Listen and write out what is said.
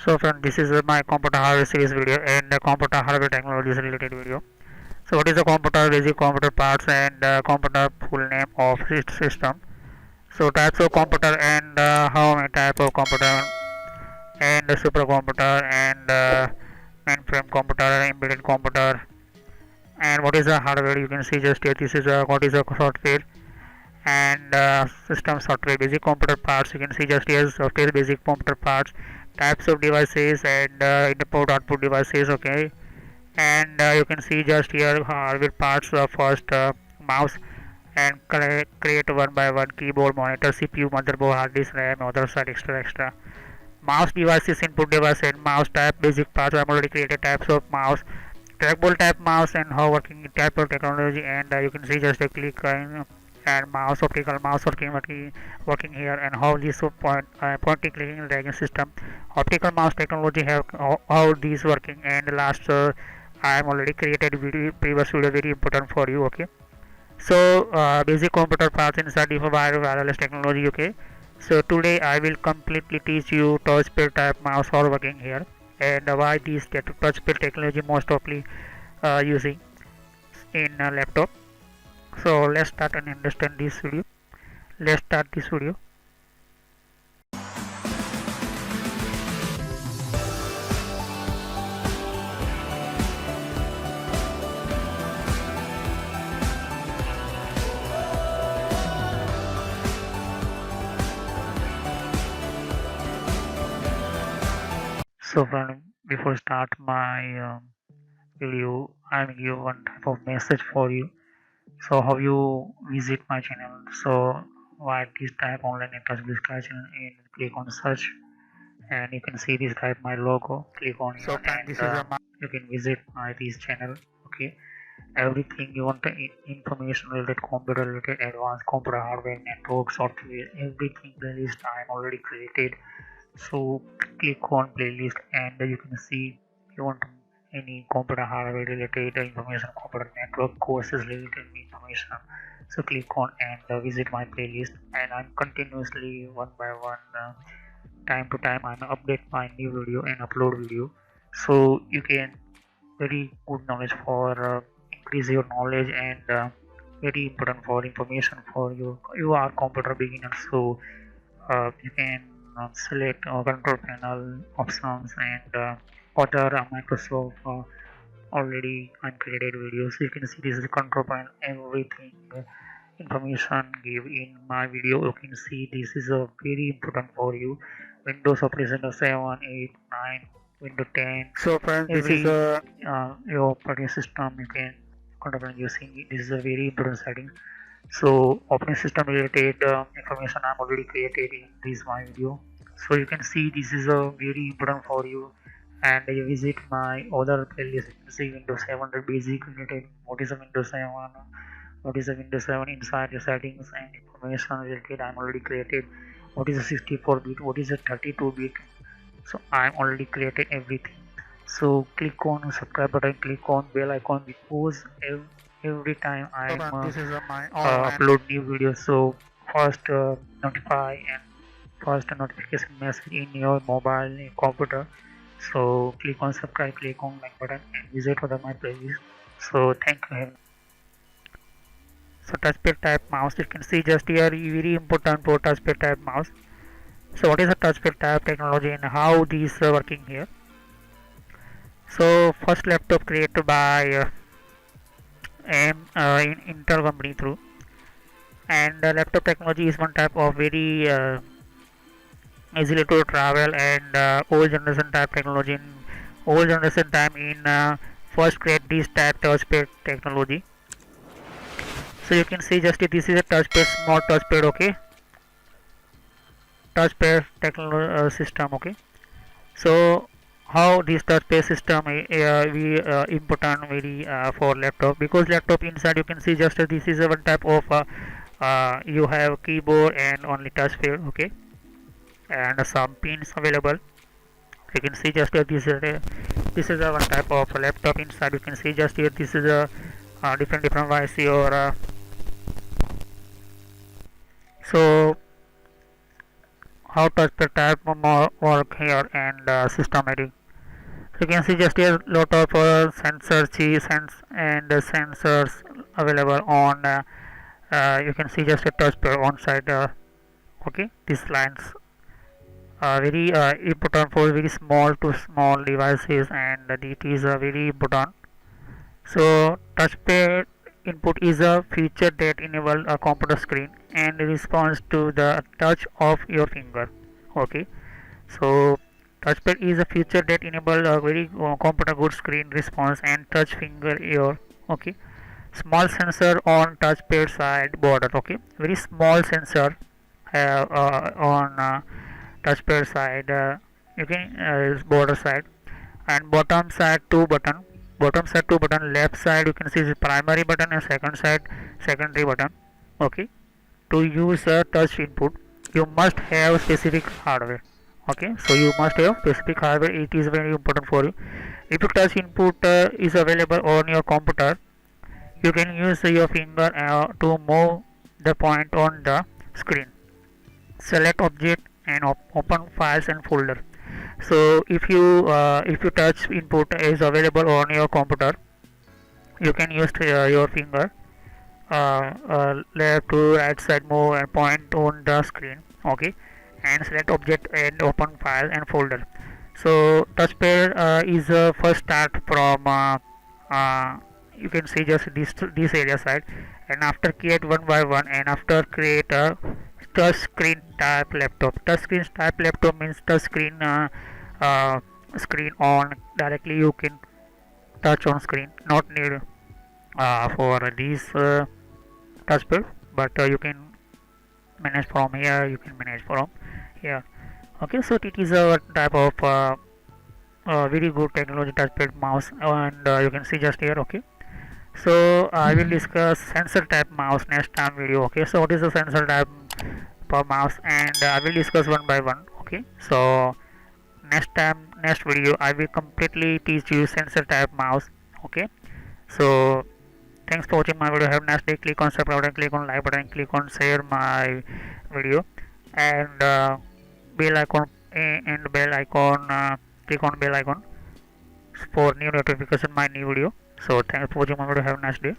So friend, this is my computer hardware series video and computer hardware technologies related video. So what is the computer, basic computer parts and computer full name of its system. So types of computer and how many type of computer and supercomputer and mainframe computer, embedded computer, and what is the hardware. You can see just here. This is what is the software and system software, basic computer parts. You can see just here software, basic computer parts, types of devices and input output devices. Okay, and you can see just here hardware parts. First mouse and create one by one, keyboard, monitor, CPU, motherboard, hard disk, RAM, other side, extra. Mouse devices, input device and mouse type, basic parts. I'm already created types of mouse, trackball type mouse and how working type of technology, and you can see just a click and mouse, optical mouse working here, and how this pointing clicking dragging system, optical mouse technology have how these working, and last I am already created video, previous video very important for you. Okay, so basic computer parts inside wireless technology. Okay, so today I will completely teach you touchpad type mouse how working here, and why this touchpad technology most often using in a laptop. So let's start and understand this video. Let's start this video. So friend, before start my video, I will give one type of message for you. So how you visit my channel? So why this type online interest discussion and click on search, and you can see this type my logo. Click on so here and this is you can visit my this channel. Okay, everything you want information related, computer related, advanced computer hardware, network, software, everything playlist I am already created. So click on playlist and you can see you want any computer hardware related information, computer network courses related information. So click on and visit my playlist, and I'm continuously one by one time to time I'm update my new video and upload video, so you can very good knowledge for increase your knowledge, and very important for information for you are computer beginner. So you can select control panel options and other Microsoft already uncreated videos. So you can see this is the control panel, everything information give in my video. You can see this is a very important for you. Windows operation 7, 8, 9, Windows 10. So friends, this is your operating system. You can control using. This is a very important setting. So operating system related information I'm already created in this my video. So you can see this is a very important for you, and you visit my other playlist. You can see Windows 7 basic related. What is a Windows 7? What is a Windows 7 inside your settings and information related I'm already created. What is a 64-bit? What is a 32-bit? So I'm already created everything. So click on subscribe button, click on bell icon, because every time I upload new videos, so first notify and first notification message in your mobile computer. So click on subscribe, click on like button and visit for my playlist. So thank you. So touchpad type mouse, you can see just here very important for touchpad type mouse. So what is a touchpad type technology and how these are working here? So first laptop created by in Intel company through, and laptop technology is one type of very easily to travel and old generation type technology. In old generation time in first create this type touchpad technology. So you can see just this is a touchpad, small touchpad. Okay, touchpad technology system. Okay, so how this touchpad system we important very for laptop, because laptop inside you can see just this is a one type of you have keyboard and only touchpad. Okay, and some pins available. You can see just here this is a one type of laptop inside. You can see just here this is a different device your so how touchpad type more work here and systematic. So you can see just here lot of sensors, and sensors available on. You can see just a touchpad on side. Okay, these lines are very important for very small to small devices, and it is very important. So touchpad input is a feature that enables a computer screen and responds to the touch of your finger. Okay, so touchpad is a feature that enables a very computer good screen response and touch finger your. Okay, small sensor on touchpad side border. Okay, very small sensor on touchpad side. You can border side, and bottom side two button, left side you can see the primary button and second side secondary button. Okay, to use a touch input you must have specific hardware. Okay, so you must have specific hardware, it is very important for you. If touch input is available on your computer, you can use your finger to move the point on the screen, select object and open files and folder. So if you touch input is available on your computer, you can use your finger left to right side move and point on the screen. Okay, and select object and open file and folder. So touchpad is first start from you can see just this area side, and after create one by one, and after create a touch screen type laptop. Touch screen type laptop means touch screen screen on directly, you can touch on screen, not need for these touchpad, but you can manage from here, you can manage from here. Okay, so it is a type of very good technology touchpad mouse, and you can see just here. Okay, so I will discuss sensor type mouse next time video. Okay, so what is the sensor type per mouse, and I will discuss one by one. Okay, so next video I will completely teach you sensor type mouse. Okay, so thanks for watching my video. Have a nice day. Click on subscribe button, click on like button, click on share my video, and bell icon and bell icon click on bell icon for new notification my new video. So thanks for watching my video. Have a nice day.